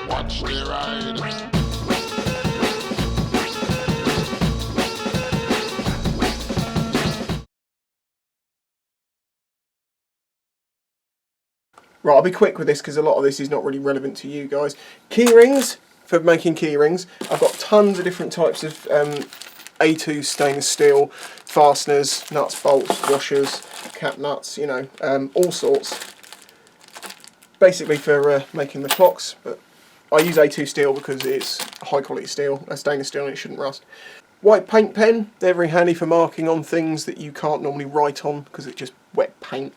Watch the ride. Right, I'll be quick with this because a lot of this is not really relevant to you guys. Key rings, for making key rings. I've got tons of different types of A2 stainless steel, fasteners, nuts, bolts, washers, cap nuts, you know, all sorts. Basically for making the clocks, but I use A2 steel because it's high quality steel, stainless steel, and it shouldn't rust. White paint pen, they're very handy for marking on things that you can't normally write on because it's just wet paint.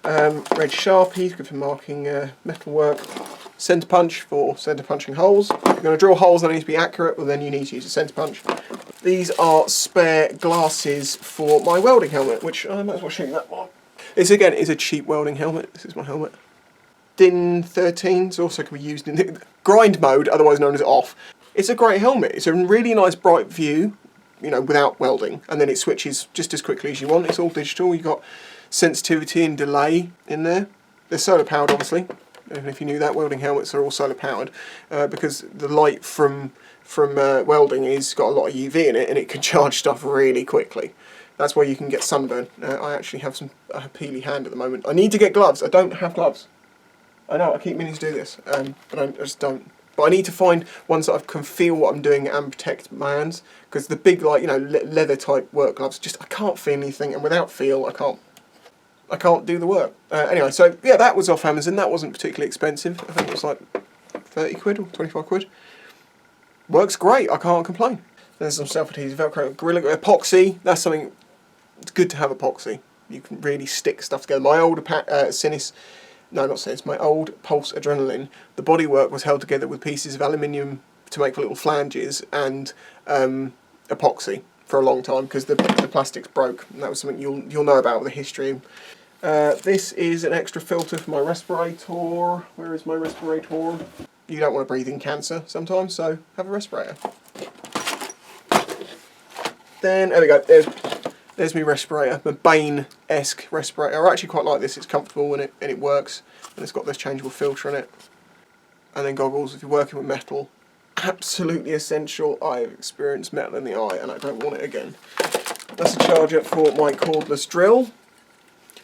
Red Sharpie, good for marking metal work. Centre punch for centre punching holes. If you're going to drill holes that need to be accurate, well then you need to use a centre punch. These are spare glasses for my welding helmet, which I might as well show you that one. This again is a cheap welding helmet. This is my helmet. DIN 13s also can be used in the grind mode, otherwise known as off. It's a great helmet. It's a really nice bright view, you know, without welding, and then it switches just as quickly as you want. It's all digital. You've got sensitivity and delay in there. They're solar powered, obviously. Even if you knew that, welding helmets are all solar powered because the light from welding is got a lot of UV in it, and it can charge stuff really quickly. That's where you can get sunburn. I actually have some peely hand at the moment. I need to get gloves. I don't have gloves. I know, I keep meaning to do this, but I just don't. But I need to find ones that I can feel what I'm doing and protect my hands, because the big, like, you know, leather type work gloves, just I can't feel anything, and without feel I can't do the work. Anyway, so yeah, that was off Amazon. That wasn't particularly expensive. I think it was like 30 quid or 25 quid. Works great. I can't complain. There's some self-adhesive Velcro, Gorilla epoxy. That's something. It's good to have epoxy. You can really stick stuff together. My old my old Pulse Adrenaline, the bodywork was held together with pieces of aluminium to make little flanges and epoxy for a long time because the plastics broke, and that was something you'll know about with the history. This is an extra filter for my respirator. Where is my respirator? You don't want to breathe in cancer sometimes, so have a respirator. Then, there we go, there's my respirator, my Bane-esque respirator. I actually quite like this, it's comfortable and it works, and it's got this changeable filter in it. And then goggles, if you're working with metal, absolutely essential. I've experienced metal in the eye and I don't want it again. That's a charger for my cordless drill.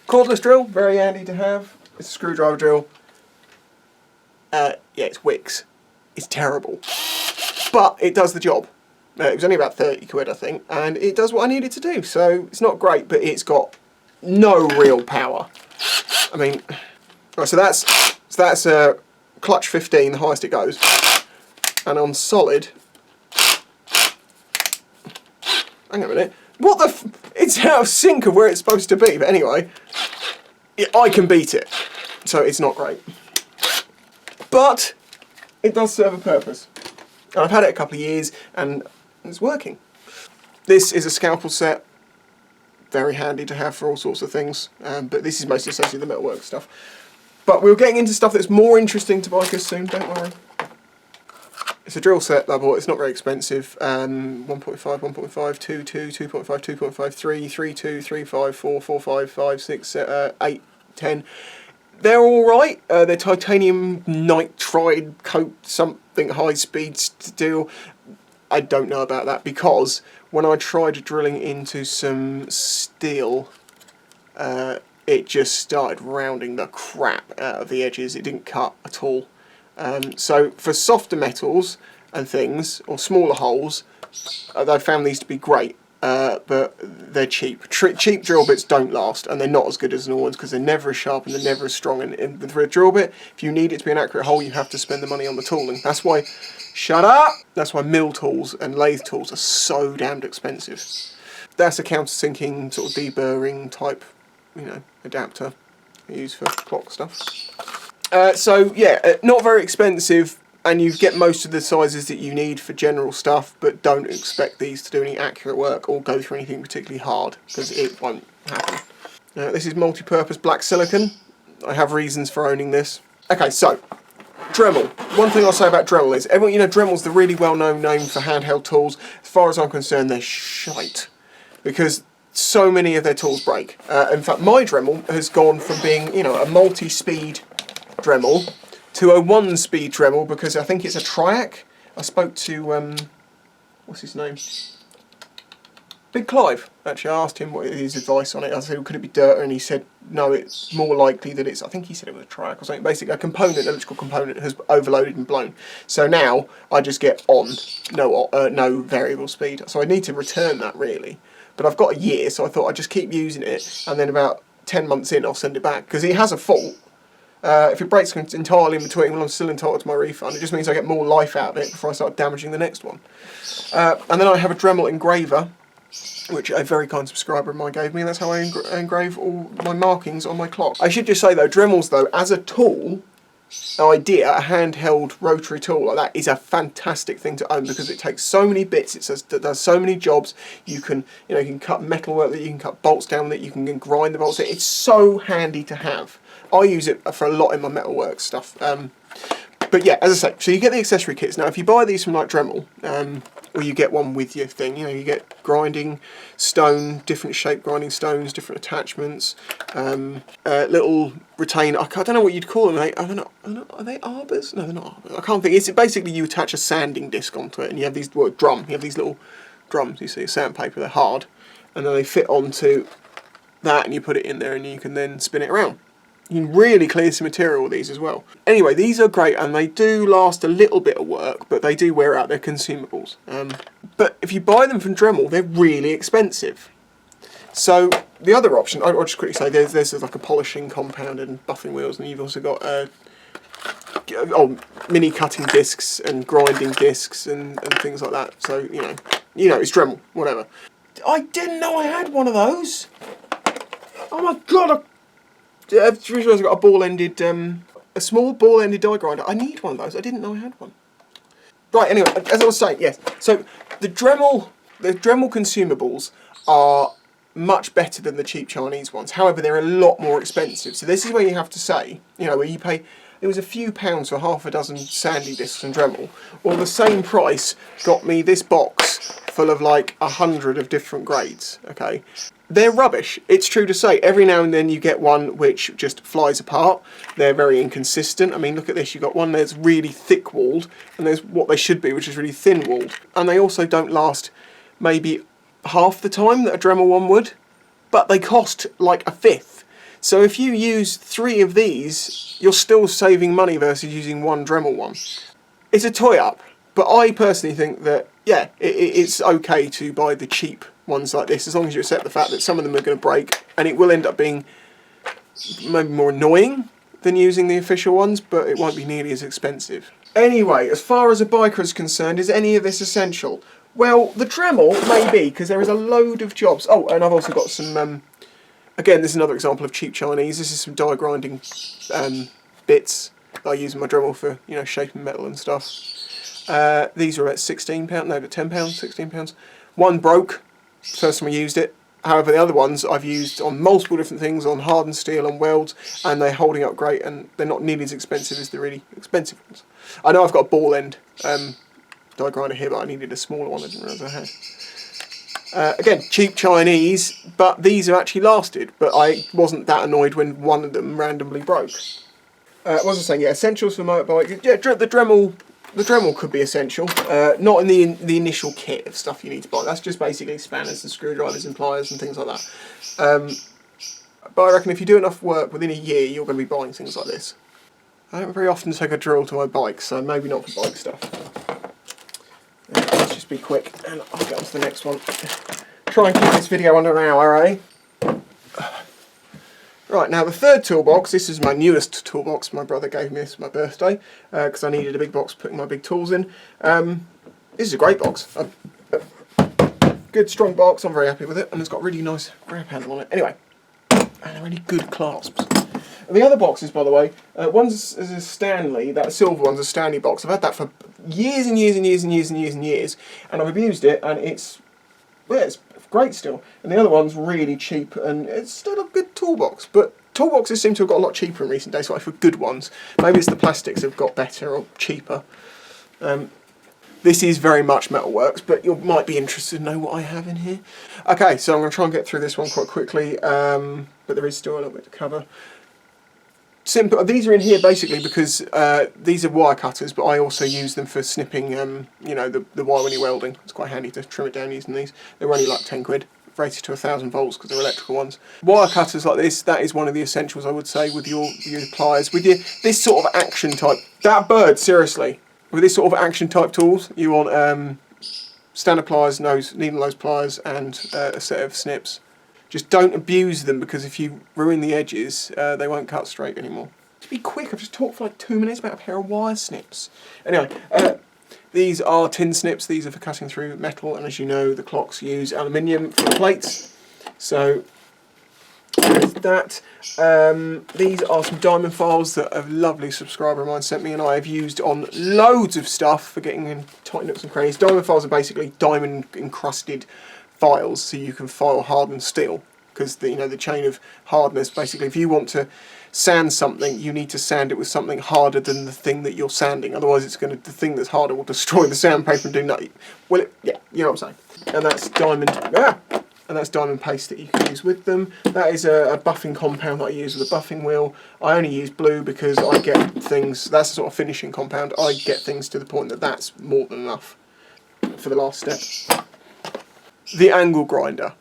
Cordless drill, very handy to have. It's a screwdriver drill. Yeah, it's Wix. It's terrible. But it does the job. It was only about 30 quid, I think, and it does what I need it to do. So it's not great, but it's got no real power. I mean, right, so that's a clutch 15, the highest it goes. And on solid, hang on a minute, what the it's out of sync of where it's supposed to be, but anyway, I can beat it, so it's not great. But it does serve a purpose. And I've had it a couple of years, and it's working. This is a scalpel set, very handy to have for all sorts of things, but this is mostly associated with the metalwork stuff. But we're getting into stuff that's more interesting to bikers soon, don't worry. It's a drill set that I bought, it's not very expensive. 1.5, 1.5, 2, 2, 2.5, 2.5, 3, 3, 2, 3, 5, 4, 4, 5, 5, 6, 8, 10. They're alright. They're titanium nitride coat something high speed steel. I don't know about that because when I tried drilling into some steel, it just started rounding the crap out of the edges. It didn't cut at all. So for softer metals and things, or smaller holes, I found these to be great, but they're cheap. Cheap drill bits don't last, and they're not as good as normal ones because they're never as sharp and they're never as strong. And for a drill bit, if you need it to be an accurate hole, you have to spend the money on the tooling. That's why, shut up! That's why mill tools and lathe tools are so damned expensive. That's a countersinking sort of deburring type, you know, adapter I use for clock stuff. So yeah, not very expensive, and you get most of the sizes that you need for general stuff, but don't expect these to do any accurate work or go through anything particularly hard, because it won't happen. This is multi-purpose black silicon. I have reasons for owning this. Okay, so Dremel. One thing I'll say about Dremel is, everyone, you know, Dremel's the really well-known name for handheld tools. As far as I'm concerned, they're shite, because so many of their tools break. In fact, my Dremel has gone from being, you know, a multi-speed Dremel to a 1-speed Dremel because I think it's a Triac. I spoke to, what's his name? Big Clive. Actually, I asked him what his advice on it. I said, could it be dirt? And he said, no, it's more likely that it's, I think he said it was a Triac or something. Basically, an electrical component has overloaded and blown. So now I just get on, no variable speed. So I need to return that really. But I've got a year, so I thought I'd just keep using it. And then about 10 months in, I'll send it back. Because it has a fault. If it breaks entirely in between when I'm still entitled to my refund, it just means I get more life out of it before I start damaging the next one. And then I have a Dremel engraver, which a very kind subscriber of mine gave me, and that's how I engrave all my markings on my clock. I should just say though, Dremels though, as a tool, idea, a handheld rotary tool like that is a fantastic thing to own because it takes so many bits, it does so many jobs. You can cut metal work with it, you can cut bolts down with it, you can grind the bolts with it. It's so handy to have. I use it for a lot in my metalwork stuff. But yeah, as I say, so you get the accessory kits. Now if you buy these from like Dremel, or you get one with your thing, you get grinding stone, different shape grinding stones, different attachments, little retainer, I don't know what you'd call them, are they arbors? No, they're not arbors. I can't think. It's basically you attach a sanding disc onto it and you have these, you have these little drums, you see, sandpaper, they're hard, and then they fit onto that and you put it in there and you can then spin it around. You can really clear some material with these as well. Anyway, these are great and they do last a little bit of work, but they do wear out their consumables. But if you buy them from Dremel, they're really expensive. So the other option, I'll just quickly say, there's like a polishing compound and buffing wheels, and you've also got mini cutting discs and grinding discs and things like that. So you know, it's Dremel, whatever. I didn't know I had one of those. Oh my god! I've realised I've got a ball-ended, a small ball-ended die grinder. I need one of those. I didn't know I had one. Right. Anyway, as I was saying, yes. So the Dremel consumables are much better than the cheap Chinese ones. However, they're a lot more expensive. So this is where you have to say, where you pay. It was a few pounds for half a dozen sandy discs and Dremel. Well, the same price got me this box full of like 100 of different grades. Okay. They're rubbish. It's true to say. Every now and then you get one which just flies apart. They're very inconsistent. I mean, look at this. You've got one that's really thick-walled, and there's what they should be, which is really thin-walled. And they also don't last maybe half the time that a Dremel one would, but they cost like a fifth. So if you use 3 of these, you're still saving money versus using one Dremel one. It's a toy-up, but I personally think that, yeah, it's okay to buy the cheap ones like this, as long as you accept the fact that some of them are going to break, and it will end up being maybe more annoying than using the official ones, but it won't be nearly as expensive. Anyway, as far as a biker is concerned, is any of this essential? Well, the Dremel may be, because there is a load of jobs. Oh, and I've also got some, again, this is another example of cheap Chinese. This is some die grinding bits that I use in my Dremel for, shaping metal and stuff. These are at £16, no, but £10, £16. One broke. First time I used it. However, the other ones I've used on multiple different things, on hardened steel, on welds, and they're holding up great, and they're not nearly as expensive as the really expensive ones. I know I've got a ball end die grinder here, but I needed a smaller one. I didn't realise I had. Again, cheap Chinese, but these have actually lasted. But I wasn't that annoyed when one of them randomly broke. What was I saying? Yeah, essentials for motorbike. Yeah, the Dremel could be essential, not in the initial kit of stuff you need to buy. That's just basically spanners and screwdrivers and pliers and things like that. But I reckon if you do enough work within a year, you're going to be buying things like this. I don't very often take a drill to my bike, so maybe not for bike stuff. Let's just be quick and I'll get on to the next one. Try and keep this video under an hour, eh? Right, now the third toolbox, this is my newest toolbox. My brother gave me this for my birthday because I needed a big box putting my big tools in. This is a great box. Good strong box, I'm very happy with it, and it's got a really nice grab handle on it. Anyway, and they're really good clasps. And the other boxes, by the way, one's is a Stanley, that silver one's a Stanley box. I've had that for years and years and years and years and years and years, and I've abused it, and it's great still. And the other one's really cheap, and it's still a good toolbox. But toolboxes seem to have got a lot cheaper in recent days, so for good ones. Maybe it's the plastics have got better or cheaper. This is very much Metalworks, but you might be interested to know what I have in here. Okay, so I'm going to try and get through this one quite quickly, but there is still a little bit to cover. simple. These are in here basically because these are wire cutters, but I also use them for snipping, you know, the wire when you're welding. It's quite handy to trim it down using these. They're only like 10 quid, rated to 1000 volts because they're electrical ones. Wire cutters like this, that is one of the essentials, I would say, with your pliers. With this sort of action type, that bird, seriously, with this sort of action type tools, you want standard pliers, needle nose pliers, and a set of snips. Just don't abuse them, because if you ruin the edges, they won't cut straight anymore. To be quick, I've just talked for like 2 minutes about a pair of wire snips. Anyway, these are tin snips. These are for cutting through metal, and as you know, the clocks use aluminium for the plates. So there's that. These are some diamond files that a lovely subscriber of mine sent me, and I have used on loads of stuff for getting in tight nooks and crannies. Diamond files are basically diamond encrusted files, so you can file hardened steel, because the chain of hardness, basically, if you want to sand something, you need to sand it with something harder than the thing that you're sanding. Otherwise, the thing that's harder will destroy the sandpaper and do nothing. Well, yeah, you know what I'm saying. And that's diamond paste that you can use with them. That is a buffing compound that I use with a buffing wheel. I only use blue because I get things. That's a sort of finishing compound. I get things to the point that that's more than enough for the last step. The angle grinder.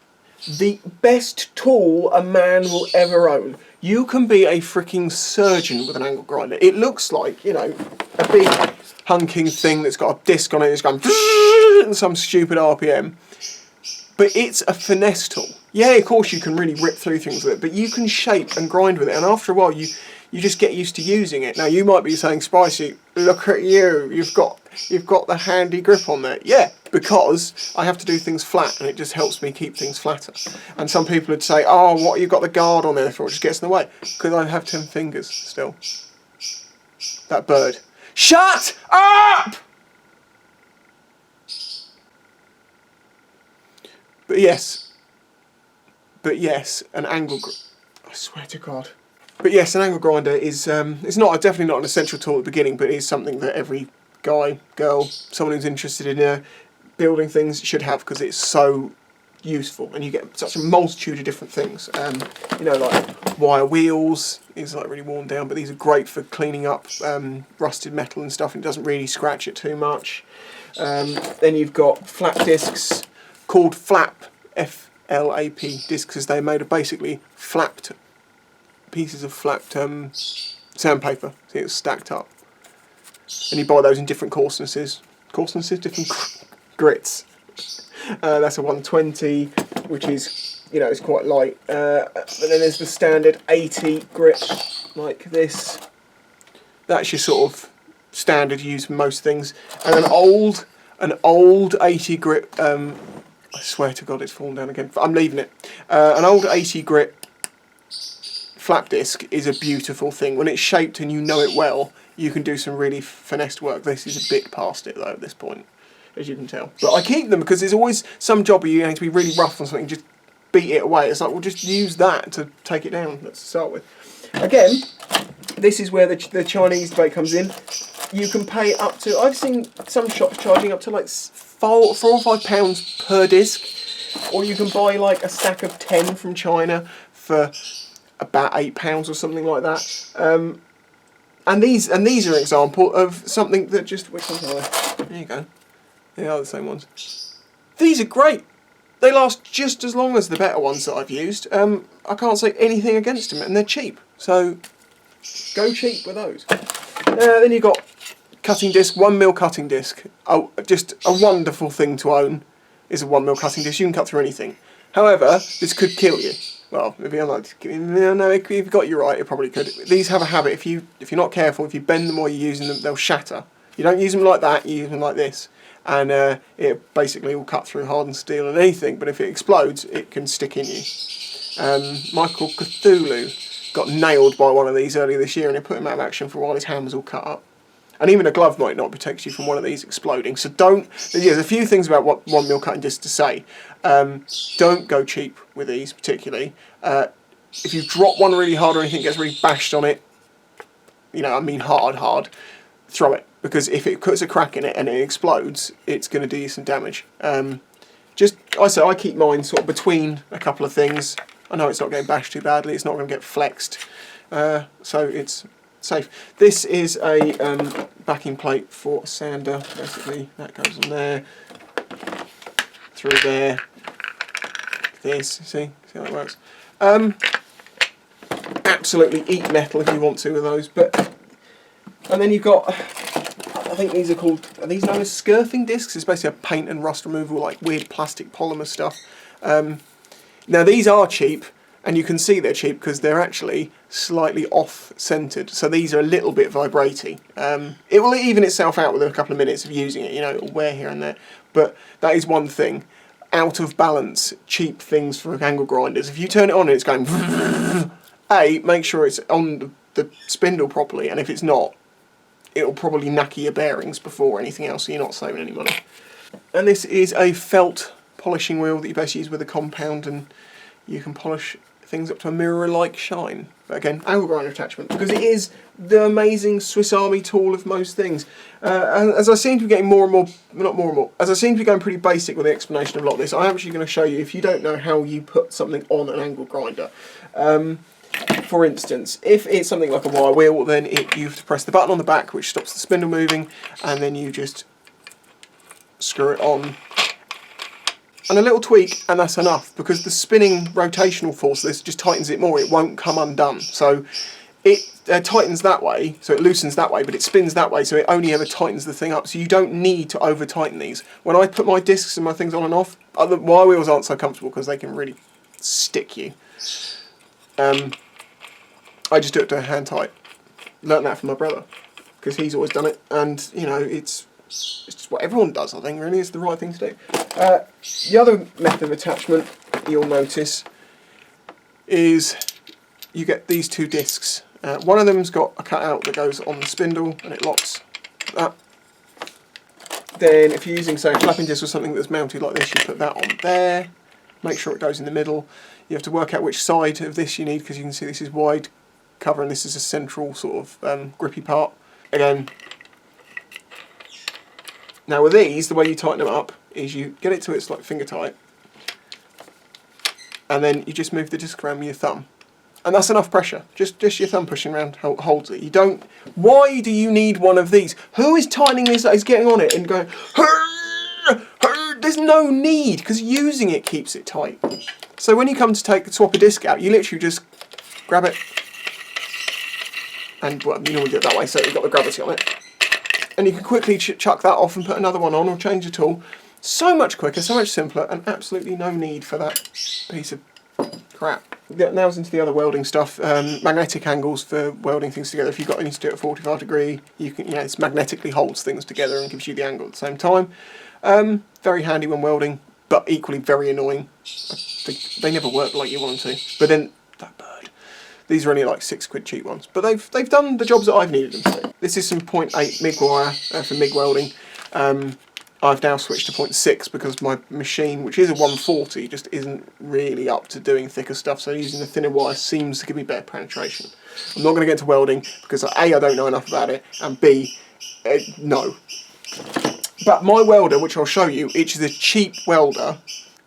The best tool a man will ever own. You can be a freaking surgeon with an angle grinder. It looks like, you know, a big hunking thing that's got a disc on it that's going and some stupid RPM. But it's a finesse tool. Yeah, of course you can really rip through things with it, but you can shape and grind with it, and after a while you just get used to using it. Now you might be saying, Spicy, look at you, you've got the handy grip on there. Yeah, because I have to do things flat, and it just helps me keep things flatter. And some people would say, oh, what you got the guard on there for? It just gets in the way. Because I have 10 fingers still. That bird. Shut up! But yes, an angle I swear to God. But yes, an angle grinder is it's definitely not an essential tool at the beginning, but it is something that every guy, girl, someone who's interested in building things should have, because it's so useful, and you get such a multitude of different things. You know, like wire wheels is like really worn down, but these are great for cleaning up rusted metal and stuff, and it doesn't really scratch it too much. Then you've got flat discs called flap, F-L-A-P discs, because they're made of basically flapped pieces of flapped sandpaper. See, it's stacked up, and you buy those in different coarsenesses, different grits. That's a 120, which is, you know, it's quite light. And then there's the standard 80 grit, like this. That's your sort of standard used for most things. And an old 80 grit. I swear to God, it's fallen down again. I'm leaving it. An old 80 grit flap disc is a beautiful thing. When it's shaped and you know it well, you can do some really finessed work. This is a bit past it though at this point, as you can tell. But I keep them because there's always some job where you need to be really rough on something, just beat it away. It's like, well, just use that to take it down. Let's start with. Again, this is where the Chinese debate comes in. You can pay up to, I've seen some shops charging up to like £4 or £5 per disc, or you can buy like a stack of 10 from China for about £8 or something like that. And these are an example of something that just, which ones are they? There you go. They are the same ones. These are great. They last just as long as the better ones that I've used. I can't say anything against them, and they're cheap. So go cheap with those. Then you've got cutting disc, 1mm cutting disc. Oh, just a wonderful thing to own is a 1mm cutting disc. You can cut through anything. However, this could kill you. Well, maybe I'm like, no, if you've got you right, it probably could. These have a habit. If you're not careful, if you bend them while you're using them, they'll shatter. You don't use them like that. You use them like this, and it basically will cut through hardened steel and anything. But if it explodes, it can stick in you. Michael Cthulhu got nailed by one of these earlier this year, and it put him out of action for a while. His hand was all cut up. And even a glove might not protect you from one of these exploding. So don't. There's a few things about what 1mm cutting disc to say. Don't go cheap with these, particularly. If you drop one really hard or anything gets really bashed on it, you know, I mean hard, throw it. Because if it puts a crack in it and it explodes, it's going to do you some damage. I keep mine sort of between a couple of things. I know it's not getting bashed too badly. It's not going to get flexed. so it's safe. This is a backing plate for a sander, basically. That goes on there, through there, this, see how that works. Absolutely eat metal if you want to with those, but, and then you've got, I think these are called, are these known as skirting discs? It's basically a paint and rust removal, like weird plastic polymer stuff. Now these are cheap, and you can see they're cheap because they're actually slightly off-centered, so these are a little bit vibraty. It will even itself out within a couple of minutes of using it, you know, it'll wear here and there, but that is one thing. Out of balance, cheap things for angle grinders. If you turn it on and it's going, make sure it's on the spindle properly, and if it's not, it'll probably knacker your bearings before anything else, so you're not saving any money. And this is a felt polishing wheel that you basically use with a compound, and you can polish things up to a mirror-like shine. But again, angle grinder attachment, because it is the amazing Swiss Army tool of most things. And as I seem to be getting more and more, not more and more, as I seem to be going pretty basic with the explanation of a lot of this, I'm actually going to show you, if you don't know how you put something on an angle grinder. For instance, if it's something like a wire wheel, then you have to press the button on the back, which stops the spindle moving, and then you just screw it on. And a little tweak, and that's enough, because the spinning rotational force of this just tightens it more. It won't come undone. So it tightens that way, so it loosens that way, but it spins that way, so it only ever tightens the thing up. So you don't need to over tighten these. When I put my discs and my things on and off, other wire wheels aren't so comfortable because they can really stick you. I just do it to hand tight. Learned that from my brother, because he's always done it, and you know, it's just what everyone does, I think, really. It's the right thing to do. The other method of attachment you'll notice is you get these two discs. One of them's got a cutout that goes on the spindle and it locks that. Then if you're using, say, a flapping disc or something that's mounted like this, you put that on there. Make sure it goes in the middle. You have to work out which side of this you need, because you can see this is wide cover and this is a central sort of grippy part. Again, now with these, the way you tighten them up is you get it to its like finger tight, and then you just move the disc around with your thumb, and that's enough pressure. Just your thumb pushing around holds it. You don't. Why do you need one of these? Who is tightening this? Is getting on it and going. There's no need, because using it keeps it tight. So when you come to swap a disc out, you literally just grab it, and well, you normally do it that way, so you've got the gravity on it. And you can quickly chuck that off and put another one on, or change the tool. So much quicker, so much simpler, and absolutely no need for that piece of crap. Now into the other welding stuff. Magnetic angles for welding things together. If you've got anything to do at 45 degree, you can, it magnetically holds things together and gives you the angle at the same time. Very handy when welding, but equally very annoying. They never work like you want them to. But then that bird. These are only like £6 cheap ones, but they've done the jobs that I've needed them to do. This is some 0.8 MIG wire for MIG welding. I've now switched to 0.6 because my machine, which is a 140, just isn't really up to doing thicker stuff, so using the thinner wire seems to give me better penetration. I'm not going to get into welding because A, I don't know enough about it, and B, no. But my welder, which I'll show you, which is a cheap welder.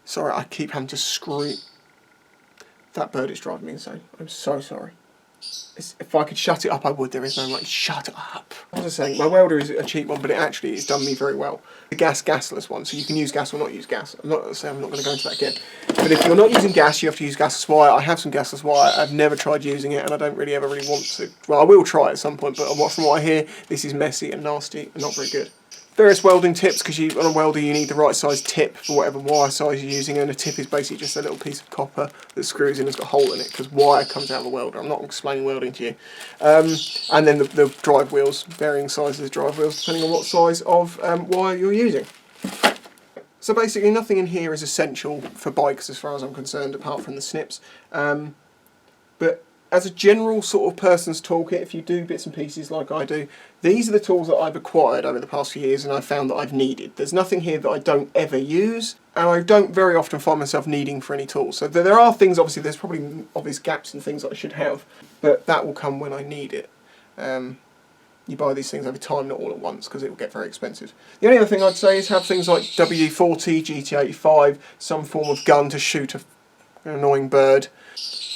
Sorry, I keep having to scream. That bird is driving me insane. I'm so sorry. If I could shut it up, I would. There is no like, shut up. I was saying, my welder is a cheap one, but it actually has done me very well. The gasless one, so you can use gas or not use gas. I'm not going to go into that again. But if you're not using gas, you have to use gasless wire. I have some gasless wire. I've never tried using it, and I don't really ever want to. Well, I will try at some point, but from what I hear, this is messy and nasty and not very good. Various welding tips, because on a welder you need the right size tip for whatever wire size you're using, and a tip is basically just a little piece of copper that screws in and has got a hole in it, because wire comes out of the welder. I'm not explaining welding to you. And then the drive wheels, varying sizes of drive wheels depending on what size of wire you're using. So basically nothing in here is essential for bikes as far as I'm concerned, apart from the snips. But as a general sort of person's toolkit, if you do bits and pieces like I do, these are the tools that I've acquired over the past few years and I've found that I've needed. There's nothing here that I don't ever use, and I don't very often find myself needing for any tools. So there are things, obviously, there's probably obvious gaps and things that I should have, but that will come when I need it. You buy these things over time, not all at once, because it will get very expensive. The only other thing I'd say is have things like WD-40, GT85, some form of gun to shoot an annoying bird.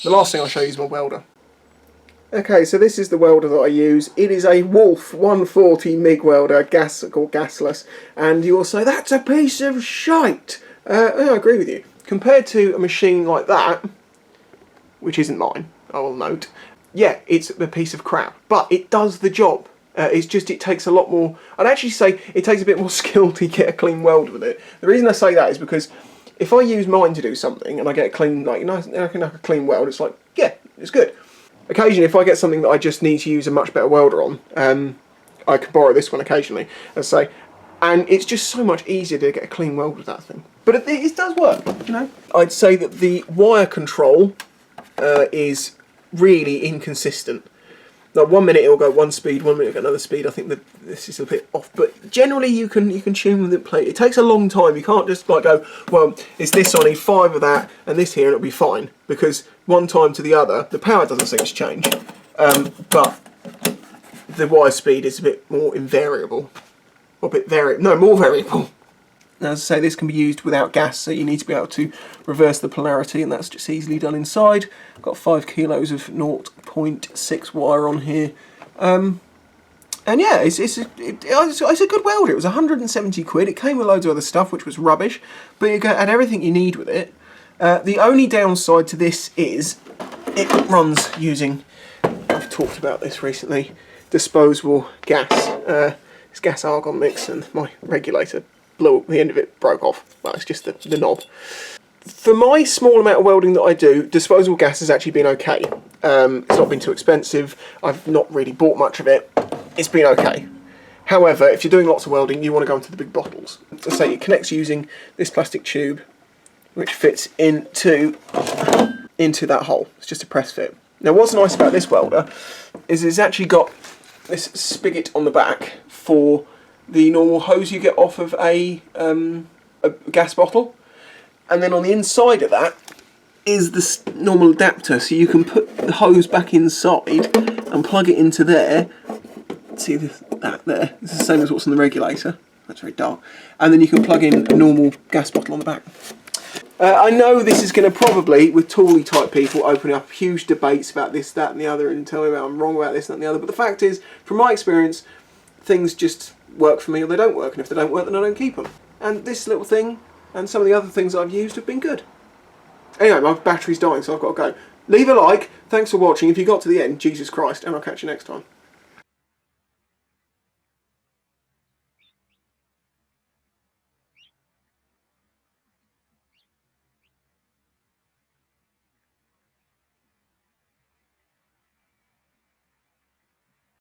The last thing I'll show you is my welder. Okay, so this is the welder that I use. It is a Wolf 140 MIG welder, gasless, and you will say, that's a piece of shite. I agree with you. Compared to a machine like that, which isn't mine, I will note, yeah, it's a piece of crap, but it does the job. It's just, it takes a lot more, I'd actually say it takes a bit more skill to get a clean weld with it. The reason I say that is because if I use mine to do something and I get a clean, like, a clean weld, it's like, yeah, it's good. Occasionally, if I get something that I just need to use a much better welder on, I can borrow this one occasionally, and it's just so much easier to get a clean weld with that thing. But it does work, you know. I'd say that the wire control is really inconsistent. Like 1 minute it'll go one speed, 1 minute it'll go another speed. I think that this is a bit off, but generally you can tune with it. Play. It takes a long time. You can't just like go, well, it's this I need 5 of that and this here and it'll be fine, because one time to the other the power doesn't seem to change, but the wire speed is a bit more invariable, or more variable. As I say, this can be used without gas, so you need to be able to reverse the polarity, and that's just easily done inside. I've got 5 kilos of 0.6 wire on here, and yeah, it's a good welder. It was 170 quid. It came with loads of other stuff, which was rubbish, but you had everything you need with it. The only downside to this is it runs using, I've talked about this recently, disposable gas. It's gas argon mix, and my regulator the end of it broke off. Well, it's just the knob. For my small amount of welding that I do, disposable gas has actually been okay. It's not been too expensive. I've not really bought much of it. It's been okay. However, if you're doing lots of welding, you want to go into the big bottles. So say it connects using this plastic tube, which fits into that hole. It's just a press fit. Now, what's nice about this welder is it's actually got this spigot on the back for the normal hose you get off of a gas bottle, and then on the inside of that is this normal adapter, so you can put the hose back inside and plug it into there. See that there? It's the same as what's on the regulator. That's very dark. And then you can plug in a normal gas bottle on the back. I know this is going to probably, with Toolie type people, open up huge debates about this, that and the other, and tell me about I'm wrong about this, that and the other, but the fact is, from my experience, things just work for me or they don't work, and if they don't work then I don't keep them. And this little thing and some of the other things I've used have been good. Anyway, my battery's dying, so I've got to go. Leave a like, thanks for watching. If you got to the end, Jesus Christ, and I'll catch you next time.